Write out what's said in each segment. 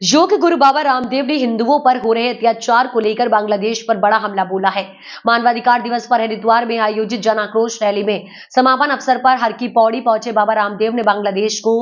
योग गुरु बाबा रामदेव ने हिंदुओं पर हो रहे अत्याचार को लेकर बांग्लादेश पर बड़ा हमला बोला है। मानवाधिकार दिवस पर हरिद्वार में आयोजित जन आक्रोश रैली में समापन अवसर पर हर की पौड़ी पहुंचे बाबा रामदेव ने बांग्लादेश को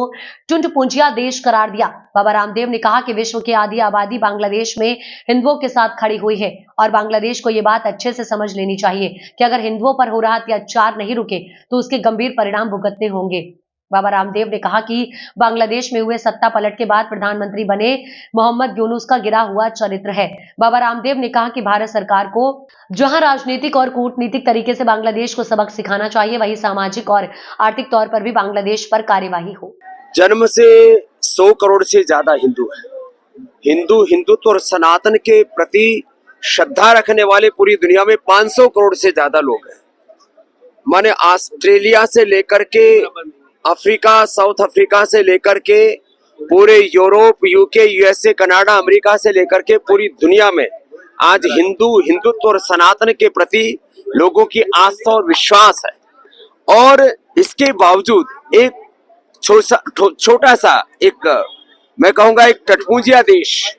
टुंडपुंजिया देश करार दिया। बाबा रामदेव ने कहा कि विश्व की आधी आबादी बांग्लादेश में हिंदुओं के साथ खड़ी हुई है और बांग्लादेश को ये बात अच्छे से समझ लेनी चाहिए कि अगर हिंदुओं पर हो रहा अत्याचार नहीं रुके तो उसके गंभीर परिणाम भुगतने होंगे। बाबा रामदेव ने कहा कि बांग्लादेश में हुए सत्ता पलट के बाद प्रधानमंत्री बने मोहम्मद यूनुस का गिरा हुआ चरित्र है। बाबा रामदेव ने कहा कि भारत सरकार को जहां राजनीतिक और कूटनीतिक तरीके से बांग्लादेश को सबक सिखाना चाहिए, वहीं सामाजिक और आर्थिक तौर पर भी बांग्लादेश पर कार्यवाही हो। जन्म से 100 करोड़ से ज्यादा हिंदू है। हिंदुत्व और सनातन के प्रति श्रद्धा रखने वाले पूरी दुनिया में 500 करोड़ से ज्यादा लोग हैं। माने ऑस्ट्रेलिया से लेकर के अफ्रीका, साउथ अफ्रीका से लेकर के पूरे Europe, UK, USA, Canada, America से लेकर के पूरी दुनिया में आज हिंदुत्व और सनातन के प्रति लोगों की आस्था और विश्वास है। और इसके बावजूद एक छोटा सा एक मैं कहूंगा एक टटपुंजिया देश,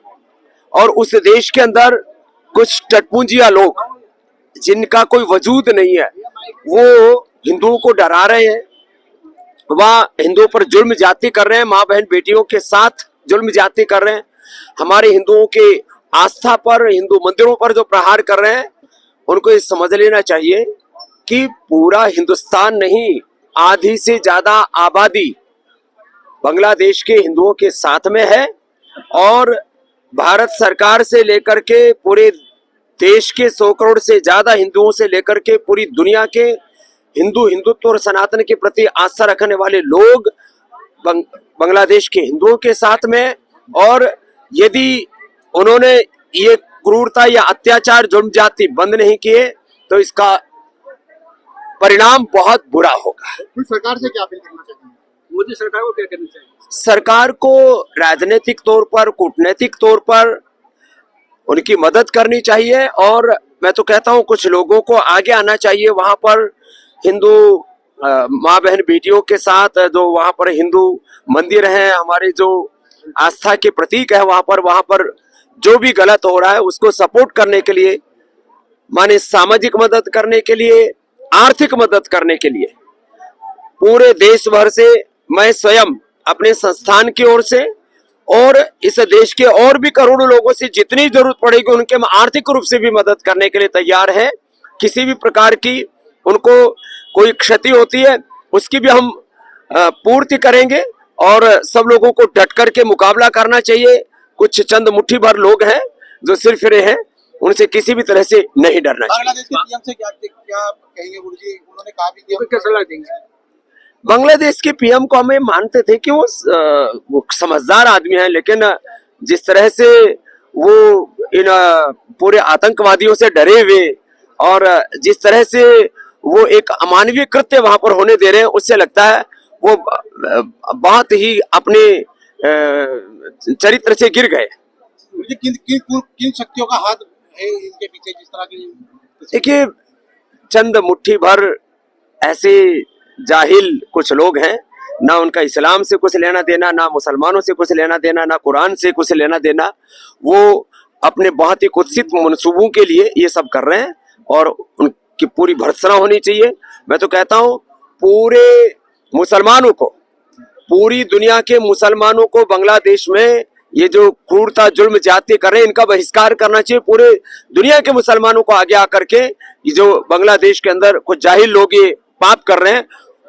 और उस देश के अंदर कुछ टटपुंजिया लोग जिनका कोई वजूद नहीं है, वो हिंदुओं को डरा रहे हैं, वह हिंदुओं पर जुल्म जाति कर रहे हैं, माँ बहन बेटियों के साथ जुल्म जाति कर रहे हैं। हमारे हिंदुओं के आस्था पर, हिंदू मंदिरों पर जो प्रहार कर रहे हैं, उनको ये समझ लेना चाहिए कि पूरा हिंदुस्तान नहीं, आधी से ज्यादा आबादी बांग्लादेश के हिंदुओं के साथ में है। और भारत सरकार से लेकर के पूरे देश के 100 करोड़ से ज्यादा हिंदुओं से लेकर के पूरी दुनिया के हिंदुत्व और सनातन के प्रति आस्था रखने वाले लोग बांग्लादेश के हिंदुओं के साथ में। और यदि उन्होंने ये क्रूरता या अत्याचार जुल्म जाति बंद नहीं किए तो इसका परिणाम बहुत बुरा होगा। सरकार से क्या अपील करना चाहिए? मोदी सरकार को क्या करना चाहिए? सरकार को राजनीतिक तौर पर, कूटनीतिक तौर पर उनकी मदद करनी चाहिए। और मैं तो कहता हूं कुछ लोगों को आगे आना चाहिए। वहां पर हिंदू माँ बहन बेटियों के साथ जो वहां पर हिंदू मंदिर हैं, हमारे जो आस्था के प्रतीक है, वहां पर जो भी गलत हो रहा है उसको सपोर्ट करने के लिए, माने सामाजिक मदद करने के लिए, आर्थिक मदद करने के लिए पूरे देश भर से मैं स्वयं अपने संस्थान की ओर से और इस देश के और भी करोड़ों लोगों से जितनी जरूरत पड़ेगी उनके आर्थिक रूप से भी मदद करने के लिए तैयार है। किसी भी प्रकार की उनको कोई क्षति होती है उसकी भी हम पूर्ति करेंगे। और सब लोगों को डट करके मुकाबला करना चाहिए। कुछ चंद मुट्ठी भर लोग हैं जो सिर्फ रहे हैं, उनसे किसी भी तरह से नहीं डरना चाहिए। बांग्लादेश के पीएम से क्या कहेंगे गुरुजी? उन्होंने कहा भी कि क्या सलाह देंगे? बांग्लादेश के पीएम को हमें मानते थे कि वो समझदार आदमी है, लेकिन जिस तरह से वो इन पूरे आतंकवादियों से डरे हुए और जिस तरह से वो एक अमानवीय कृत्य वहां पर होने दे रहे हैं, उससे लगता है वो बहुत ही अपने चरित्र से गिर गए। किन शक्तियों का हाथ है इनके पीछे जिस तरह की? देखिए, चंद मुट्ठी भर ऐसे जाहिल कुछ लोग हैं, ना उनका इस्लाम से कुछ लेना देना, ना मुसलमानों से कुछ लेना देना, ना कुरान से कुछ लेना देना। वो अपने बहुत ही कुत्सित मंसूबों के लिए ये सब कर रहे हैं और उनकी पूरी भर्त्सना होनी चाहिए। मैं तो कहता हूँ पूरे मुसलमानों को, पूरी दुनिया के मुसलमानों को बांग्लादेश में ये जो क्रूरता जुल्म जाति कर रहे हैं इनका बहिष्कार करना चाहिए। पूरे दुनिया के मुसलमानों को आगे आकर के ये जो बांग्लादेश के अंदर कुछ जाहिल लोग ये पाप कर रहे हैं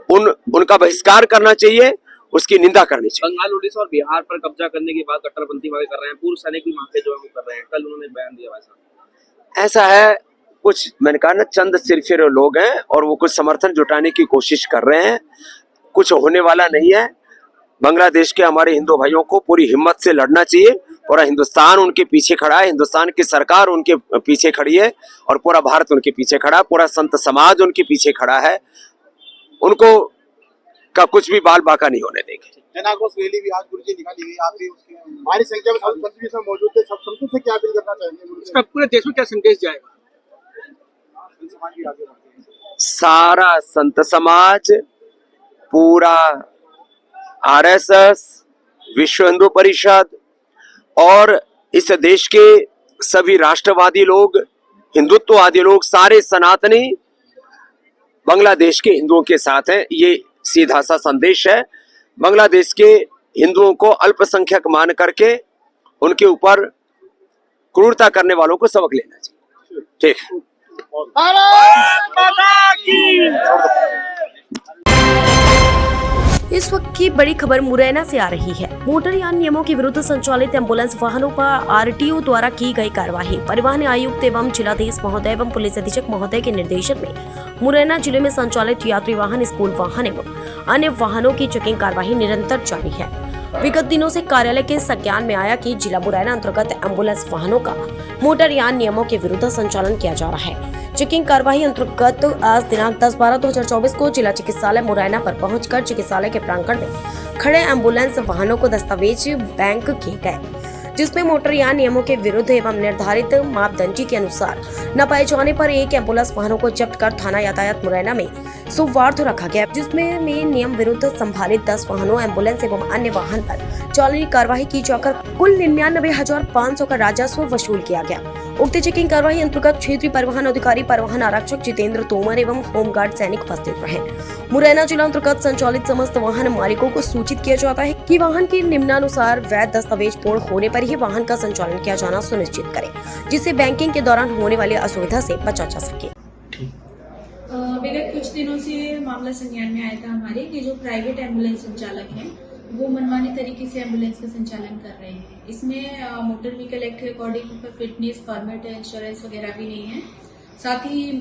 उनका बहिष्कार करना चाहिए, उसकी निंदा करनी चाहिए। बंगाल, उड़ीसा और बिहार पर कब्जा करने के बाद कट्टरपंथी वाले कर रहे हैं, पूर्व सैनिक भी मांगे जो है वो कर रहे हैं। कल उन्होंने बयान दिया वैसा। ऐसा है, कुछ मैंने कहा ना, चंद सिरफिर लोग हैं और वो कुछ समर्थन जुटाने की कोशिश कर रहे हैं। कुछ होने वाला नहीं है। बांग्लादेश के हमारे हिंदू भाइयों को पूरी हिम्मत से लड़ना चाहिए। पूरा हिंदुस्तान उनके पीछे खड़ा है, हिंदुस्तान की सरकार उनके पीछे खड़ी है और पूरा भारत उनके पीछे खड़ा है, पूरा संत समाज उनके पीछे खड़ा है। उनको का कुछ भी बाल बाका नहीं होने देंगे। जन आक्रोश रैली भी आज गुरुजी निकाली गई, आप भी उसके भारी संख्या में संत भी सब मौजूद थे। सब संतों से क्या अपील करना चाहेंगे? इसका पूरे देश में क्या संदेश जाएगा? सारा संत समाज, पूरा आरएसएस, विश्व हिंदू परिषद और इस देश के सभी राष्ट्रवादी लोग, हिंदुत्ववादी लोग, सारे सनातनी बांग्लादेश के हिंदुओं के साथ हैं। ये सीधा सा संदेश है। बांग्लादेश के हिंदुओं को अल्पसंख्यक मान करके उनके ऊपर क्रूरता करने वालों को सबक लेना चाहिए। ठीक। इस वक्त की बड़ी खबर मुरैना से आ रही है। मोटरयान नियमों के विरुद्ध संचालित एम्बुलेंस वाहनों पर आरटीओ द्वारा की गई कार्यवाही। परिवहन आयुक्त एवं जिलाधीश महोदय एवं पुलिस अधीक्षक महोदय के निर्देशन में मुरैना जिले में संचालित यात्री वाहन, स्कूल वाहन एवं अन्य वाहनों की चेकिंग कार्यवाही निरंतर जारी है। विगत दिनों से कार्यालय के संज्ञान में आया कि जिला मुरैना अंतर्गत एम्बुलेंस वाहनों का मोटरयान नियमों के विरुद्ध संचालन किया जा रहा है। चेकिंग कार्यवाही अंतर्गत आज दिनांक 10/12/2024 को जिला चिकित्सालय मुरैना पर पहुंचकर चिकित्सालय के प्रांगण में खड़े एम्बुलेंस वाहनों को दस्तावेज बैंक किए गए, जिसमें मोटरयान नियमों के विरुद्ध एवं निर्धारित मापदंड के अनुसार न पाए जाने पर एक एम्बुलेंस वाहनों को जब्त कर थाना यातायात मुरैना में सुवार्थ रखा गया, जिसमें नियम विरुद्ध संभालित 10 वाहनों, एम्बुलेंस एवं अन्य वाहन पर चालानी कार्रवाई की जाकर कुल 99,500 का राजस्व वसूल किया गया। उक्त चेकिंग कार्रवाई अंतर्गत क्षेत्रीय परिवहन अधिकारी, परिवहन आरक्षक जितेंद्र तोमर एवं होमगार्ड सैनिक उपस्थित रहे। मुरैना जिला अंतर्गत संचालित समस्त वाहन मालिकों को सूचित किया जाता है कि वाहन के निम्नानुसार वैध दस्तावेज पूर्ण होने पर ही वाहन का संचालन किया जाना सुनिश्चित करें, जिससे बैंकिंग के दौरान होने वाली असुविधा से बचा जा सके। विगत कुछ दिनों से मामला संज्ञान में आया था हमारे कि जो प्राइवेट एम्बुलेंस संचालक हैं वो मनमानी तरीके से एम्बुलेंस का संचालन कर रहे हैं। इसमें मोटर व्हीकल एक्ट के अकॉर्डिंग फिटनेस, परमिट, इंश्योरेंस वगैरह भी नहीं है। साथ ही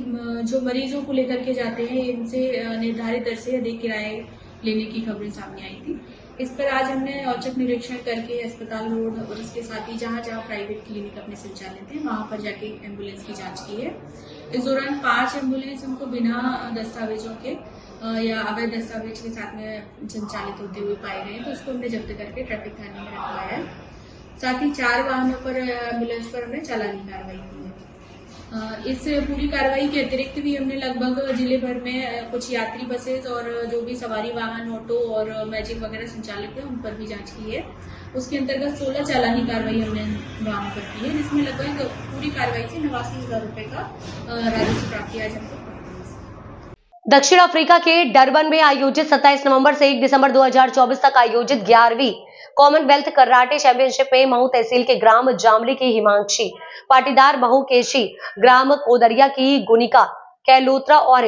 जो मरीजों को लेकर के जाते हैं इनसे निर्धारित दर से अधिक किराए लेने की खबरें सामने आई थी। इस पर आज हमने औचक निरीक्षण करके अस्पताल रोड और इसके साथ ही जहाँ जहाँ प्राइवेट क्लिनिक अपने संचालित हैं वहाँ पर जाके एम्बुलेंस की जांच की है। इस दौरान 5 एम्बुलेंस हमको बिना दस्तावेजों के या अवैध दस्तावेज के साथ में संचालित होते हुए पाए गए, तो उसको हमने जब्त करके ट्रैफिक थाने में रखवाया है। साथ ही 4 वाहनों पर एम्बुलेंस पर हमने चालानी कार्रवाई की है। इस पूरी कार्रवाई के अतिरिक्त भी हमने लगभग जिले भर में कुछ यात्री बसेस और जो भी सवारी वाहन, ऑटो और मैजिक वगैरह संचालित है उन पर भी जांच की है। उसके अंतर्गत 16 चालानी कार्रवाई हमने वाहनों पर की है, जिसमें लगभग पूरी कार्रवाई से 89,000 रुपए का राजस्व प्राप्त किया जाता है। दक्षिण अफ्रीका के डरबन में आयोजित 27 नवंबर से 1 दिसंबर 2024 तक आयोजित 11वीं कॉमनवेल्थ कराटे चैंपियनशिप में महू तहसील के ग्राम जामली की हिमांशी, पाटीदार महू केशी, ग्राम कोदरिया की गुनिका कैलोत्रा और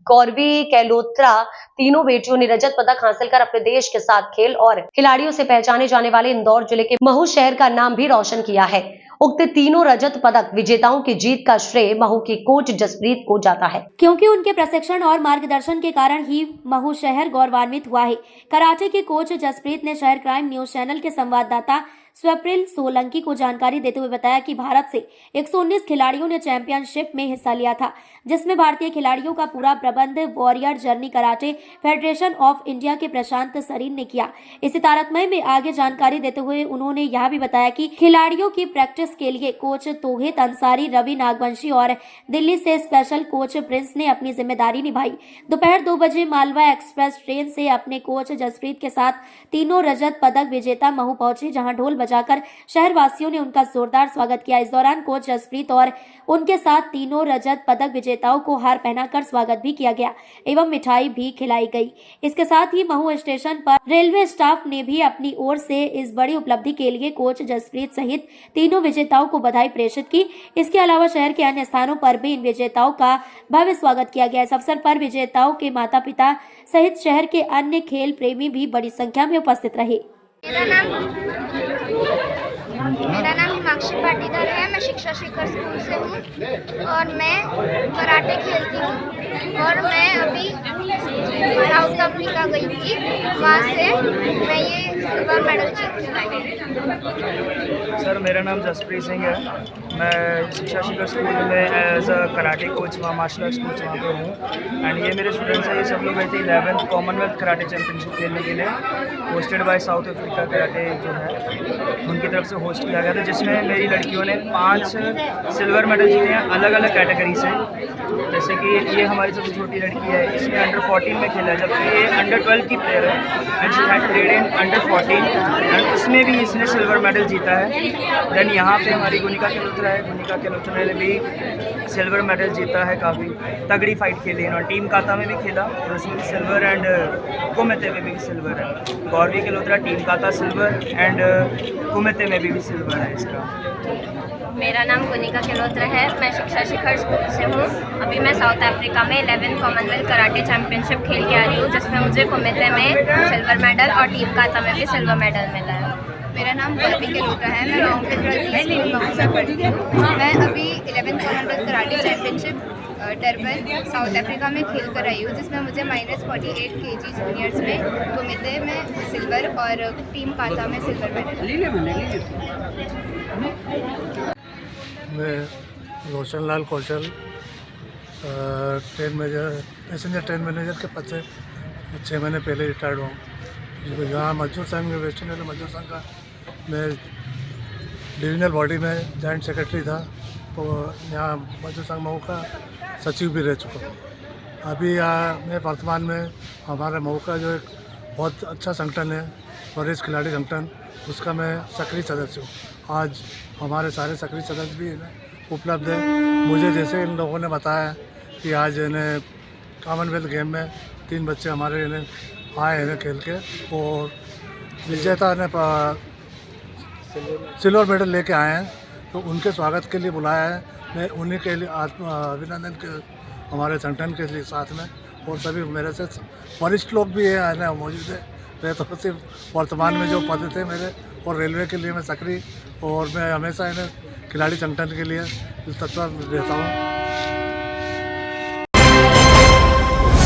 गौरवी कैलोत्रा तीनों बेटियों ने रजत पदक हासिल कर अपने देश के साथ खेल और खिलाड़ियों से पहचाने जाने वाले इंदौर जिले के महू शहर का नाम भी रोशन किया है। उक्त तीनों रजत पदक विजेताओं की जीत का श्रेय महू के कोच जसप्रीत को जाता है, क्योंकि उनके प्रशिक्षण और मार्गदर्शन के कारण ही महू शहर गौरवान्वित हुआ है। कराटे के कोच जसप्रीत ने शहर क्राइम न्यूज चैनल के संवाददाता स्वप्निल सोलंकी को जानकारी देते हुए बताया कि भारत से 119 खिलाड़ियों ने चैंपियनशिप में हिस्सा लिया था, जिसमें भारतीय खिलाड़ियों का पूरा प्रबंध warrior journey karate federation of India के प्रशांत सरीन ने किया। इसी तारतम्य में आगे जानकारी देते हुए उन्होंने यह भी बताया कि खिलाड़ियों की प्रैक्टिस के लिए कोच तोहित अंसारी, रवि नागवंशी और दिल्ली से स्पेशल कोच प्रिंस ने अपनी जिम्मेदारी निभाई। दोपहर 2 बजे मालवा एक्सप्रेस ट्रेन से अपने कोच जसप्रीत के साथ तीनों रजत पदक विजेता महू पहुंचे, जहां ढोल बजाकर शहर वासियों ने उनका जोरदार स्वागत किया। इस दौरान कोच जसप्रीत और उनके साथ तीनों रजत पदक विजेताओं को हार पहनाकर स्वागत भी किया गया एवं मिठाई भी खिलाई गई। इसके साथ ही महू स्टेशन पर रेलवे स्टाफ ने भी अपनी ओर से इस बड़ी उपलब्धि के लिए कोच जसप्रीत सहित तीनों विजेताओं को बधाई प्रेषित की। इसके अलावा शहर के अन्य स्थानों पर भी इन विजेताओं का भव्य स्वागत किया गया। इस अवसर पर विजेताओं के माता पिता सहित शहर के अन्य खेल प्रेमी भी बड़ी संख्या में उपस्थित रहे। मेरा नाम हिमांशी पाटीदार है। मैं शिक्षा शिखर स्कूल से हूँ और मैं कराटे खेलती हूँ और मैं अभी साउथ अफ्रीका गई थी, वहाँ से मैं ये सिल्वर मेडल जीत के लाई। सर, मेरा नाम जसप्रीत सिंह है। मैं शिक्षा शिखर स्कूल में एज अ कराटे कोच वहाँ मार्शल आर्ट्स कोच वहाँ पे हूँ। एंड ये मेरे स्टूडेंट्स हैं, ये सब लोग गए थे 11th कॉमनवेल्थ कराटे चैम्पियनशिप खेलने के लिए, hosted by south Africa karate जो है उनकी तरफ से होस्ट किया गया था, जिसमें मेरी लड़कियों ने 5 सिल्वर मेडल जीते हैं अलग अलग कैटेगरी से। जैसे कि ये हमारी सबसे छोटी लड़की है, इसने अंडर 14 में खेला है, जबकि ये अंडर 12 की प्लेयर है and she had played in under 14 and उसमें भी इसने सिल्वर मेडल जीता है। देन यहाँ पे हमारी गुनिका किलोत्रा है, गुनिका किलोत्रा ने भी सिल्वर मेडल जीता है, काफ़ी तगड़ी फाइट खेली इन्होंने, टीम काता में भी खेला और उसमें भी सिल्वर एंड कुमेते में भी सिल्वर है। गौरवी किलोत्रा टीम काता सिल्वर एंड कुमेते में भी सिल्वर है इसका। मेरा नाम गुनिका किलोत्रा है, मैं शिक्षा शिखर स्कूल से हूँ। अभी मैं साउथ अफ्रीका में 11th कॉमनवेल्थ कराटे चैम्पियनशिप खेल के आ रही हूँ, जिसमें मुझे कुमेते में सिल्वर मेडल और टीम काता में भी सिल्वर मेडल मिला है। मेरा नाम गौरवी किलोत्रा है, मैं माउंटेन स्कूल से पढ़ती हूँ। मैं अभी 11th Commonwealth karate championship Durban south Africa में खेल कर आई हूँ, जिसमें मुझे -48 kg जूनियर्स में कुमेते में सिल्वर और टीम काता में सिल्वर मेडल। मैं Roshan Lal Kaushal train manager passenger train manager के पद से 6 महीने पहले रिटायर्ड हुआ। यहाँ मजदूर संघ में वेस्ट इंडीज मजदूर संघ का मैं डिविजनल बॉडी में जॉइंट सेक्रेटरी था, तो यहाँ मजदूर संघ मऊ का सचिव भी रह चुका हूँ। अभी मैं वर्तमान में हमारे मऊ का जो एक बहुत अच्छा संगठन है वरिष्ठ खिलाड़ी संगठन, उसका मैं सक्रिय सदस्य हूँ। आज हमारे सारे सक्रिय सदस्य भी उपलब्ध हैं। मुझे जैसे इन लोगों ने बताया कि आज इन्हें कॉमनवेल्थ गेम में 3 बच्चे हमारे इन्हें आए हैं खेल के और विजेता ने सिल्वर मेडल लेके आए हैं, तो उनके स्वागत के लिए बुलाया है। मैं उन्हीं के लिए अभिनंदन के हमारे संगठन के लिए साथ में, और सभी मेरे से वरिष्ठ लोग भी हैं मौजूद है। मैं तो सिर्फ वर्तमान में जो पद थे मेरे और रेलवे के लिए मैं सक्रिय, और मैं हमेशा इन्हें खिलाड़ी संगठन के लिए तत्पर रहता हूँ।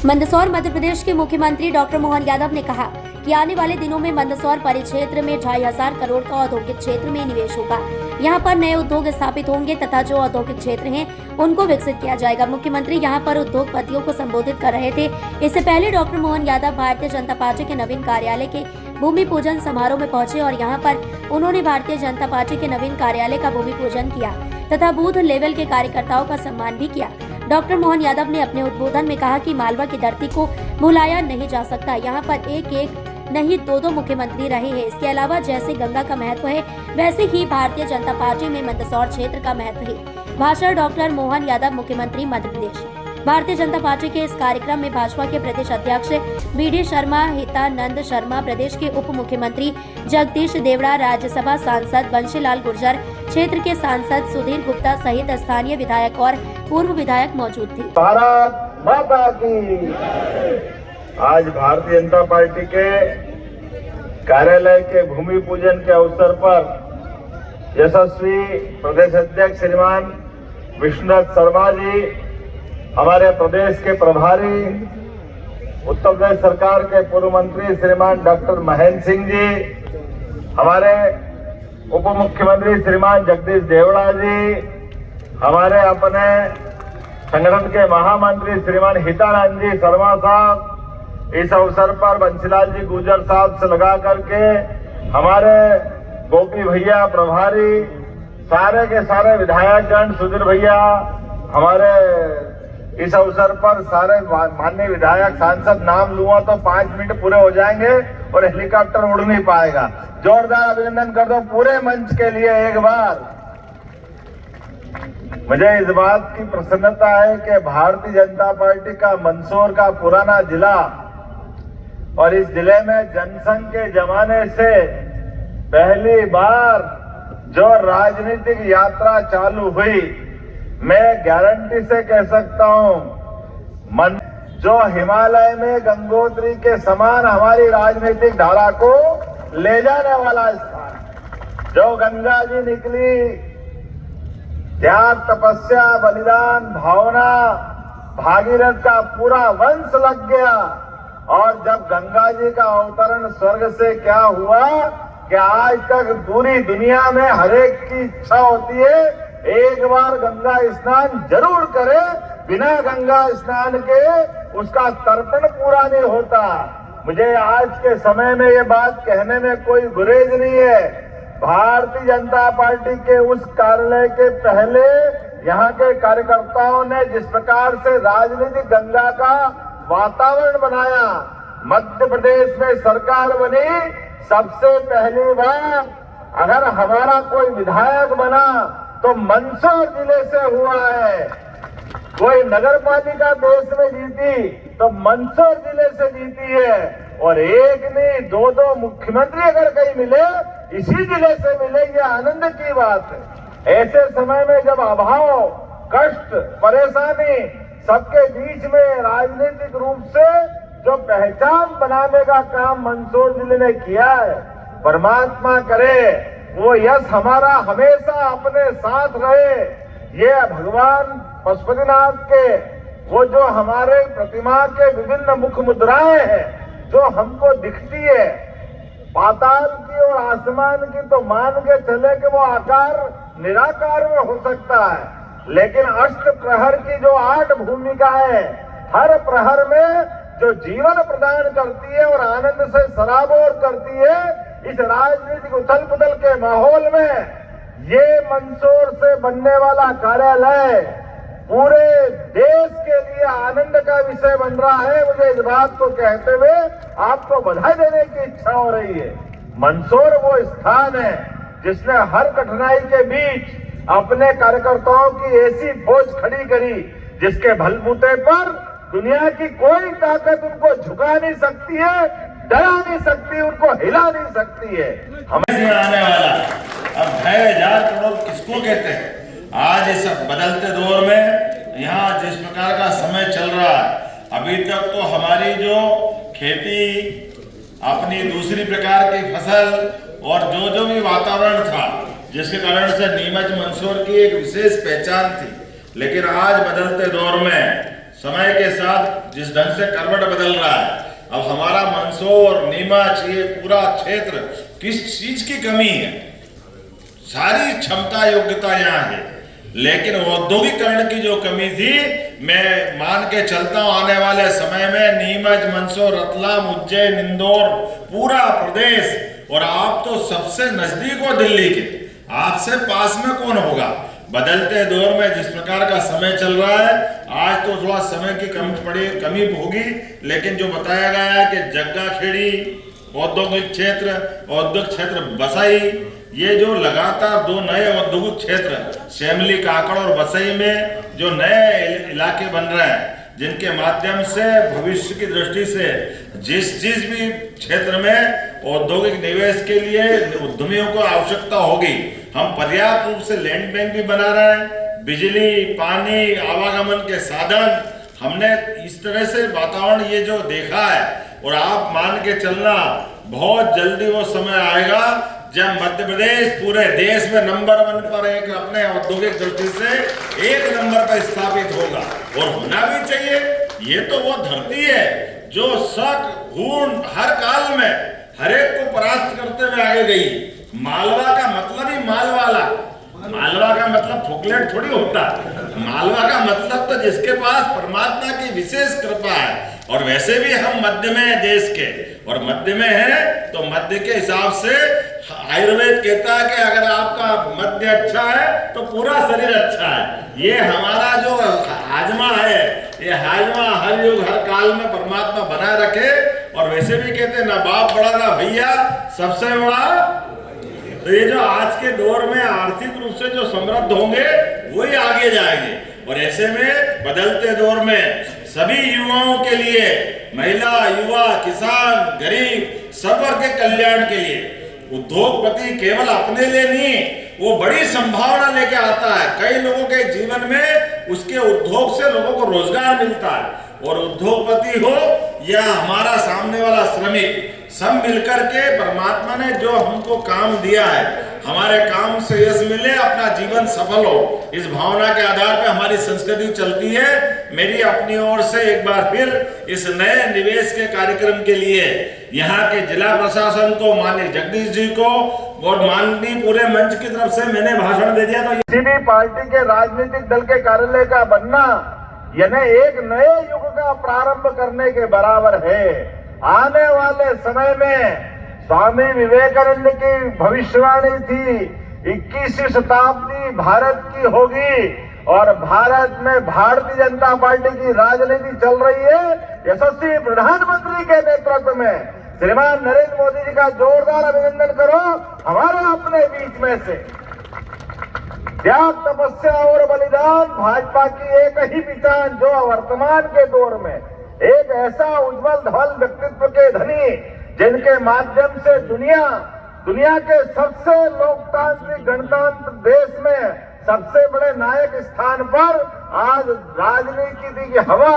मंदसौर मध्य प्रदेश के मुख्यमंत्री डॉक्टर मोहन यादव ने कहा कि आने वाले दिनों में मंदसौर परिक्षेत्र में 2,500 करोड़ का औद्योगिक क्षेत्र में निवेश होगा। यहाँ पर नए उद्योग स्थापित होंगे तथा जो औद्योगिक क्षेत्र हैं उनको विकसित किया जाएगा। मुख्यमंत्री यहाँ पर उद्योगपतियों को संबोधित कर रहे थे। इससे पहले डॉक्टर मोहन यादव भारतीय जनता पार्टी के नवीन कार्यालय के भूमि पूजन समारोह में पहुंचे और यहाँ पर उन्होंने भारतीय जनता पार्टी के नवीन कार्यालय का भूमि पूजन किया तथा बूथ लेवल के कार्यकर्ताओं का सम्मान भी किया। डॉक्टर मोहन यादव ने अपने उद्बोधन में कहा कि मालवा की धरती को भुलाया नहीं जा सकता। यहाँ पर एक नहीं 2 मुख्यमंत्री रहे हैं। इसके अलावा जैसे गंगा का महत्व है, वैसे ही भारतीय जनता पार्टी में मंदसौर क्षेत्र का महत्व है। भाषण डॉक्टर मोहन यादव, मुख्यमंत्री मध्य प्रदेश। भारतीय जनता पार्टी के इस कार्यक्रम में भाजपा के प्रदेश अध्यक्ष BD शर्मा, हितानंद शर्मा, प्रदेश के उप मुख्यमंत्री जगदीश देवड़ा, राज्यसभा सांसद बंशीलाल गुर्जर, क्षेत्र के सांसद सुधीर गुप्ता सहित स्थानीय विधायक और पूर्व विधायक मौजूद थे। भारत माता की। आज भारतीय जनता पार्टी के कार्यालय के भूमि पूजन के अवसर पर यशस्वी प्रदेश अध्यक्ष श्रीमान विष्णुनाथ शर्मा जी, हमारे प्रदेश के प्रभारी उत्तर प्रदेश सरकार के पूर्व मंत्री श्रीमान डॉक्टर महेंद्र सिंह जी, हमारे उप मुख्यमंत्री श्रीमान जगदीश देवड़ा जी, हमारे अपने संगठन के महामंत्री श्रीमान हितानंद जी शर्मा साहब, इस अवसर पर बंशीलाल जी गुर्जर साहब से लगा करके हमारे गोपी भैया प्रभारी, सारे के सारे विधायकगण, सुधीर भैया, हमारे इस अवसर पर सारे माननीय विधायक सांसद, नाम लूंगा तो 5 मिनट पूरे हो जाएंगे और हेलीकॉप्टर उड़ नहीं पाएगा। जोरदार अभिनंदन कर दो पूरे मंच के लिए एक बार। मुझे इस बात की प्रसन्नता है कि भारतीय जनता पार्टी का मंदसौर का पुराना जिला और इस जिले में जनसंघ के जमाने से पहली बार जो राजनीतिक यात्रा चालू हुई, मैं गारंटी से कह सकता हूं, जो हिमालय में गंगोत्री के समान हमारी राजनीतिक धारा को ले जाने वाला स्थान, जो गंगा जी निकली, त्याग, तपस्या, बलिदान, भावना, भागीरथ का पूरा वंश लग गया। और जब गंगा जी का अवतरण स्वर्ग से क्या हुआ कि आज तक पूरी दुनिया में हर एक की इच्छा होती है एक बार गंगा स्नान जरूर करे। बिना गंगा स्नान के उसका तर्पण पूरा नहीं होता। मुझे आज के समय में ये बात कहने में कोई गुरेज नहीं है। भारतीय जनता पार्टी के उस कार्यालय के पहले यहाँ के कार्यकर्ताओं ने जिस प्रकार से राजनीतिक गंगा का वातावरण बनाया, मध्य प्रदेश में सरकार बनी, सबसे पहली बार अगर हमारा कोई विधायक बना तो मंदसौर जिले से हुआ है। कोई नगर पालिका देश में जीती तो मंदसौर जिले से जीती है। और एक नहीं दो मुख्यमंत्री अगर कहीं मिले, इसी जिले से मिले, ये आनंद की बात है। ऐसे समय में जब अभाव, कष्ट, परेशानी सबके बीच में राजनीतिक रूप से जो पहचान बनाने का काम मंदसौर जिले ने किया है, परमात्मा करे वो यश हमारा हमेशा अपने साथ रहे। ये भगवान पशुपतिनाथ के वो जो हमारे प्रतिमा के विभिन्न मुख मुद्राएं हैं जो हमको दिखती है, पाताल की और आसमान की, तो मान के चले कि वो आकार निराकार में हो सकता है, लेकिन अष्ट प्रहर की जो 8 भूमिकाएं हर प्रहर में जो जीवन प्रदान करती है और आनंद से सराबोर करती है, इस राजनीतिक उथल पुथल के माहौल में ये मंदसौर से बनने वाला कार्यालय पूरे देश के लिए आनंद का विषय बन रहा है। मुझे इस बात को कहते हुए आपको बधाई देने की इच्छा हो रही है। मंदसौर वो स्थान है जिसने हर कठिनाई के बीच अपने कार्यकर्ताओं की ऐसी फौज खड़ी करी जिसके बलबूते पर दुनिया की कोई ताकत उनको झुका नहीं सकती है, डरा नहीं सकती, उनको हिला नहीं सकती है। हमें आने वाला अब 6,000 करोड़ किसको कहते हैं? आज इस बदलते दौर में यहाँ जिस प्रकार का समय चल रहा है, अभी तक तो हमारी जो खेती, अपनी दूसरी प्रकार की फसल और जो भी वातावरण था जिसके कारण से नीमच मंदसौर की एक विशेष पहचान थी, लेकिन आज बदलते दौर में समय के साथ जिस ढंग से करवट बदल रहा है, अब हमारा मंदसौर, नीमच, ये पूरा क्षेत्र किस चीज की कमी है? सारी क्षमता योग्यता यहाँ है, लेकिन औद्योगिकरण की जो कमी थी, मैं मान के चलता हूँ आने वाले समय में नीमच, मंदसौर, रतलाम, उज्जैन, इंदौर, पूरा प्रदेश, और आप तो सबसे नजदीक हो दिल्ली के, आपसे पास में कौन होगा? बदलते दौर में जिस प्रकार का समय चल रहा है, आज तो थोड़ा समय की कमी होगी, लेकिन जो बताया गया है कि जग्गाखेड़ी औद्योगिक क्षेत्र बसाई, ये जो लगातार 2 नए औद्योगिक क्षेत्र शेमली, काकड़ और बसई में जो नए इलाके बन रहे हैं, जिनके माध्यम से भविष्य की दृष्टि से जिस भी क्षेत्र में औद्योगिक निवेश के लिए उद्यमियों को आवश्यकता होगी, हम पर्याप्त रूप से लैंड बैंक भी बना रहे हैं। बिजली, पानी, आवागमन के साधन, हमने इस तरह से वातावरण ये जो देखा है, और आप मान के चलना बहुत जल्दी वो समय आएगा जब मध्य प्रदेश पूरे देश में नंबर 1 पर एक अपने औद्योगिक दृष्टि से 1 नंबर पर स्थापित होगा, और होना भी चाहिए। ये तो वो धरती है जो शक, घूर्ण हर काल में हर एक को परास्त करते हुए आगे गई। मालवा का मतलब ही मालवाला, मालवा का मतलब फोकलेट थोड़ी होता। मालवा का मतलब तो जिसके पास परमात्मा की विशेष कृपा है, और वैसे भी हम मध्य में है देश के, और मध्य में है तो मध्य के हिसाब से आयुर्वेद कहता है कि अगर आपका मध्य अच्छा है तो पूरा शरीर अच्छा है। ये हमारा जो हाजमा है, ये हाजमा हर युग हर काल में परमात्मा बनाए रखे। और वैसे भी कहते हैं ना बाप बड़ा ना भैया, सबसे बड़ा। तो ये जो आज के दौर में आर्थिक रूप से जो समृद्ध होंगे वही आगे जाएंगे, और ऐसे में बदलते दौर में सभी युवाओं के लिए, महिला, युवा, किसान, गरीब, सब वर्ग के कल्याण के लिए उद्योगपति केवल अपने लिए नहीं, वो बड़ी संभावना लेके आता है। कई लोगों के जीवन में उसके उद्योग से लोगों को रोजगार मिलता है, और उद्योगपति हो या हमारा सामने वाला श्रमिक, सब मिलकर के परमात्मा ने जो हमको काम दिया है, हमारे काम से यश मिले, अपना जीवन सफल हो, इस भावना के आधार पे हमारी संस्कृति चलती है। मेरी अपनी ओर से एक बार फिर इस नए निवेश के कार्यक्रम के लिए यहाँ के जिला प्रशासन को, माननीय जगदीश जी को और माननीय पूरे मंच की तरफ से मैंने भाषण दे दिया। तो किसी भी पार्टी के राजनीतिक दल के कार्यालय का बनना यानी एक नए युग का प्रारंभ करने के बराबर है। आने वाले समय में स्वामी विवेकानंद की भविष्यवाणी थी, 21वीं शताब्दी भारत की होगी और भारत में भारतीय जनता पार्टी की राजनीति चल रही है। यशस्वी प्रधानमंत्री के नेतृत्व में श्रीमान नरेंद्र मोदी जी का जोरदार अभिनंदन करो। हमारे अपने बीच में से त्याग, तपस्या और बलिदान भाजपा की एक ही पहचान, जो वर्तमान के दौर में एक ऐसा उज्जवल धवल व्यक्तित्व के धनी जिनके माध्यम से दुनिया के सबसे लोकतांत्रिक गणतंत्र देश में सबसे बड़े नायक स्थान पर आज राजनीति की हवा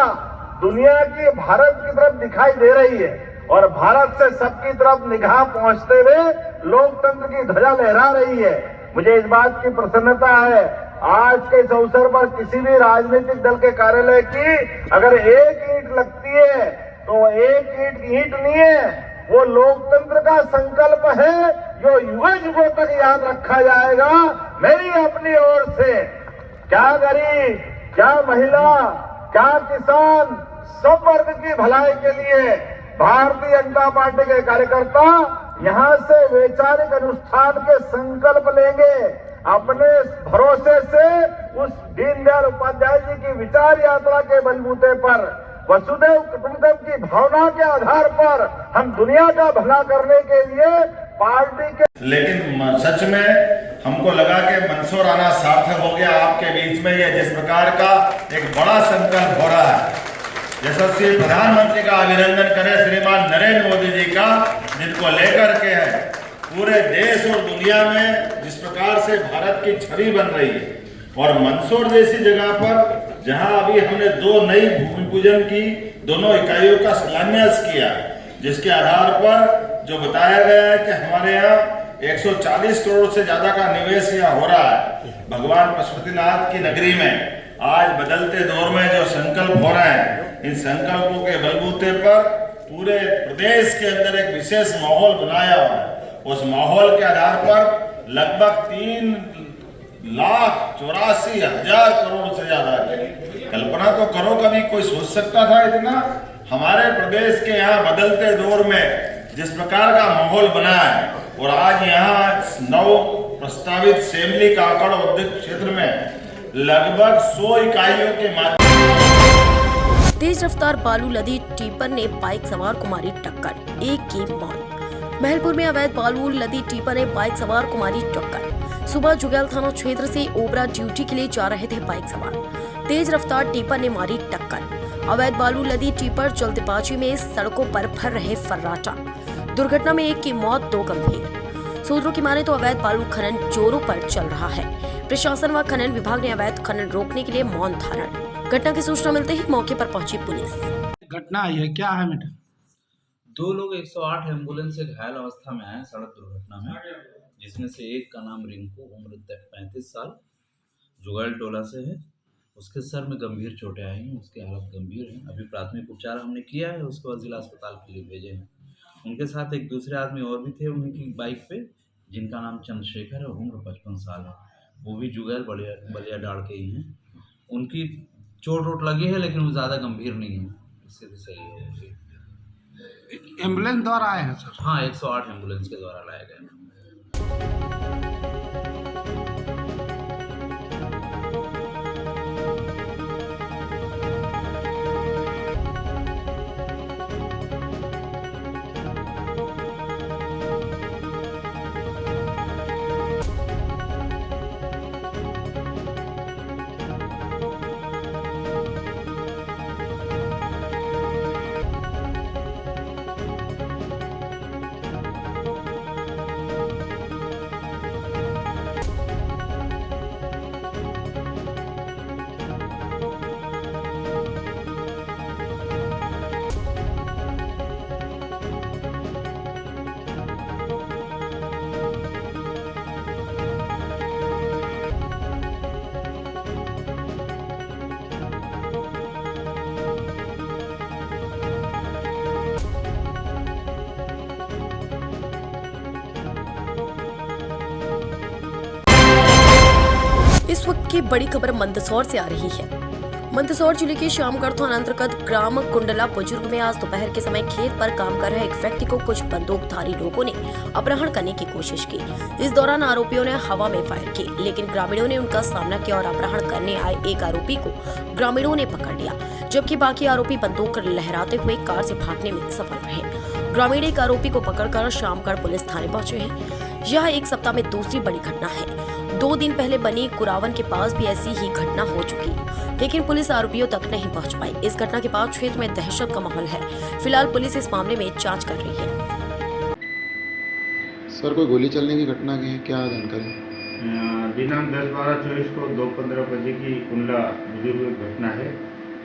दुनिया की भारत की तरफ दिखाई दे रही है और भारत से सबकी तरफ निगाह पहुंचते हुए लोकतंत्र की ध्वजा लहरा रही है। मुझे इस बात की प्रसन्नता है, आज के इस अवसर पर किसी भी राजनीतिक दल के कार्यालय की अगर एक ईंट लगती है तो एक ईंट नहीं है, वो लोकतंत्र का संकल्प है जो युगों युगों तक याद रखा जाएगा। मेरी अपनी ओर से क्या गरीब, क्या महिला, क्या किसान, सब वर्ग की भलाई के लिए भारतीय जनता पार्टी के कार्यकर्ता यहाँ से वैचारिक अनुष्ठान के संकल्प लेंगे। अपने भरोसे से उस दीनदयाल उपाध्याय जी की विचार यात्रा के बलबूते पर, वसुधैव कुटुंबकम की भावना के आधार पर हम दुनिया का भला करने के लिए पार्टी के। लेकिन सच में हमको लगा कि मंसूर आना सार्थक हो गया आपके बीच में। ये जिस प्रकार का एक बड़ा संकल्प हो रहा है, यशस्वी प्रधानमंत्री का अभिनंदन करें श्रीमान नरेंद्र मोदी जी का, जिनको लेकर के है पूरे देश और दुनिया में जिस प्रकार से भारत की छवि बन रही है। और मंदसौर जैसी जगह पर जहां अभी हमने 2 नई भूमि पूजन की, दोनों इकाइयों का शिलान्यास किया, जिसके आधार पर जो बताया गया है कि हमारे यहाँ 140 करोड़ से ज्यादा का निवेश यहाँ हो रहा है। भगवान पशुपतिनाथ की नगरी में आज बदलते दौर में जो संकल्प हो रहे हैं, इन संकल्पों के बलबूते पर पूरे प्रदेश के अंदर एक विशेष माहौल बनाया हुआ है। उस माहौल के आधार पर लगभग 3,84,000 करोड़ से ज्यादा, कल्पना तो करो कभी कोई सोच सकता था इतना। हमारे प्रदेश के यहाँ बदलते दौर में जिस प्रकार का माहौल बना है और आज यहाँ 9 प्रस्तावित सेमली काकड़ औद्योगिक क्षेत्र में लगभग 100 इकाइयों के माध्यम। तेज रफ्तार बालू लदी टिप्पर ने बाइक सवार को मारी टक्कर, एक की मौत। महलपुर में अवैध बालू लदी टिप्पर ने बाइक सवार को मारी टक्कर। सुबह जुगैल थाना क्षेत्र से ओबरा ड्यूटी के लिए जा रहे थे बाइक सवार, तेज रफ्तार टिप्पर ने मारी टक्कर। अवैध बालू लदी टिप्पर जल्दबाजी में सड़कों पर भर रहे फर्राटा। दुर्घटना में एक की मौत, 2 गंभीर। सूत्रों की माने तो अवैध बालू खनन जोरों पर चल रहा है। प्रशासन व खनन विभाग ने अवैध खनन रोकने के लिए मौन धारण। घटना की सूचना मिलते ही मौके पर पहुंची पुलिस। घटना आई है, क्या है मैडम? 2 लोग 108 एम्बुलेंस से घायल अवस्था में आए सड़क दुर्घटना में, जिसमें से एक का नाम रिंकू, उम्र 35 साल, जुगैल टोला से है। उसके सर में गंभीर चोटें आई हैं, उसकी हालत गंभीर है। अभी प्राथमिक उपचार हमने किया है, उसके बाद जिला अस्पताल के लिए भेजे हैं। उनके साथ एक दूसरे आदमी और भी थे उन्हीं की बाइक पे, जिनका नाम चंद्रशेखर है, उम्र 55 साल है। वो भी जुगैल बलिया डाल के ही हैं। उनकी चोट लगी है लेकिन वो ज़्यादा गंभीर नहीं है, इससे भी सही है। एम्बुलेंस द्वारा आए हैं सर? हाँ, 108 एम्बुलेंस के द्वारा लाए गए हैं। देखिए बड़ी खबर मंदसौर से आ रही है। मंदसौर जिले के श्यामगढ़ थाना अंतर्गत ग्राम कुंडला बुजुर्ग में आज दोपहर के समय खेत पर काम कर रहे एक व्यक्ति को कुछ बंदूकधारी लोगों ने अपहरण करने की कोशिश की। इस दौरान आरोपियों ने हवा में फायर किए, लेकिन ग्रामीणों ने उनका सामना किया और अपहरण करने आए एक आरोपी को ग्रामीणों ने पकड़ लिया, जबकि बाकी आरोपी बंदूक लहराते हुए कार से भागने में सफल रहे। ग्रामीण एक आरोपी को पकड़कर श्यामगढ़ पुलिस थाने पहुंचे हैं। यह एक सप्ताह में दूसरी बड़ी घटना है। 2 दिन पहले बनी कुरावन के पास भी ऐसी ही घटना हो चुकी, लेकिन पुलिस आरोपियों तक नहीं पहुंच पाई। इस घटना के बाद क्षेत्र में दहशत का माहौल है। फिलहाल पुलिस इस मामले में जांच कर रही है। सर, कोई गोली चलने की घटना की है, क्या जानकारी? दिनांक 10/12/24 को 2:15 बजे की कुंडला बुजुर्ग घटना है।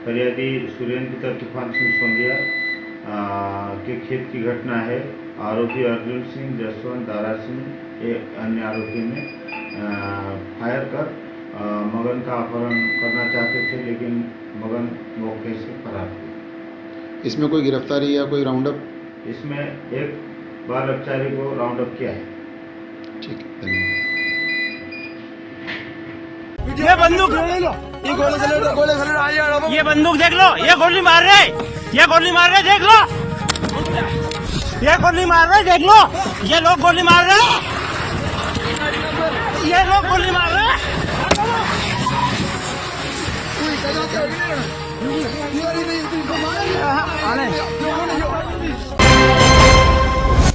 फरियादी सुरेंद्र तूफान सिंह सोंदिया के खेत की घटना है। आरोपी अर्जुन सिंह, जसवंत, दारा सिंह एक अन्य आरोपी ने फायर कर मगन का अपहरण करना चाहते थे, लेकिन मगन मौके से फरार हुए। इसमें कोई गिरफ्तारी या कोई राउंड अप? इसमें एक बाल अपचारी को राउंड अप किया है। ठीक है, धन्यवाद। ये बंदूक, ये बंदूक देख लो, ये गोली मार रहे, ये गोली मार रहे, देख लो, ये गोली मार रहे, देख लो, ये लोग गोली मार रहे, ये लोग गोली मार रहे।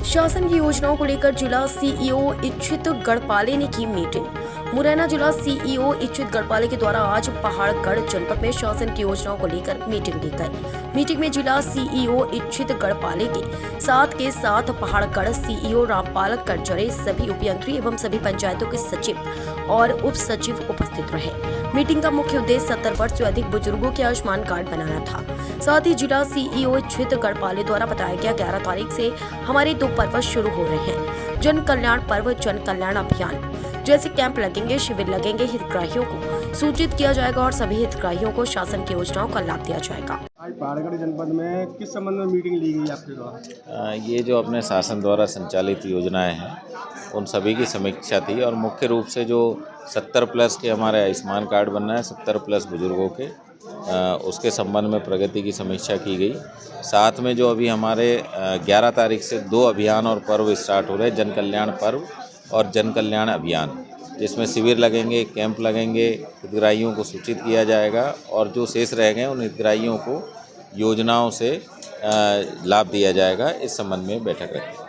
शासन की योजनाओं को लेकर जिला सीईओ इच्छित गढ़पाले ने की मीटिंग। मुरैना जिला सीईओ इच्छित गढ़पाले के द्वारा आज पहाड़गढ़ जनपद में शासन की योजनाओं को लेकर मीटिंग ली गई। मीटिंग में जिला सीईओ इच्छित गढ़पाले के साथ पहाड़गढ़ सीईओ रामपाल करजरे, सभी उपयंत्री एवं सभी पंचायतों के सचिव और उप सचिव उपस्थित रहे। मीटिंग का मुख्य उद्देश्य 70 वर्ष से अधिक बुजुर्गों के आयुष्मान कार्ड बनाना था। साथ ही जिला सीईओ इच्छित गढ़पाले द्वारा बताया गया 11 तारीख से हमारे 2 पर्व शुरू हो रहे हैं। जन कल्याण पर्व, जन कल्याण अभियान जैसे कैंप लगेंगे, शिविर लगेंगे, हितग्राहियों को सूचित किया जाएगा और सभी हितग्राहियों को शासन की योजनाओं का लाभ दिया जाएगा। आज पहाड़गढ़ जनपद में किस संबंध में मीटिंग ली गई आपके द्वारा? ये जो अपने शासन द्वारा संचालित योजनाएं हैं उन सभी की समीक्षा थी और मुख्य रूप से जो 70 प्लस के हमारे आयुष्मान कार्ड बनना है, 70 प्लस बुजुर्गों के, उसके संबंध में प्रगति की समीक्षा की गई। साथ में जो अभी हमारे 11 तारीख से 2 अभियान और पर्व स्टार्ट हो रहे हैं, जन कल्याण पर्व और जन कल्याण अभियान, जिसमें शिविर लगेंगे, कैंप लगेंगे, हितग्राहियों को सूचित किया जाएगा और जो शेष रह गए उन हितग्राहियों को योजनाओं से लाभ दिया जाएगा। इस संबंध में बैठक रखी।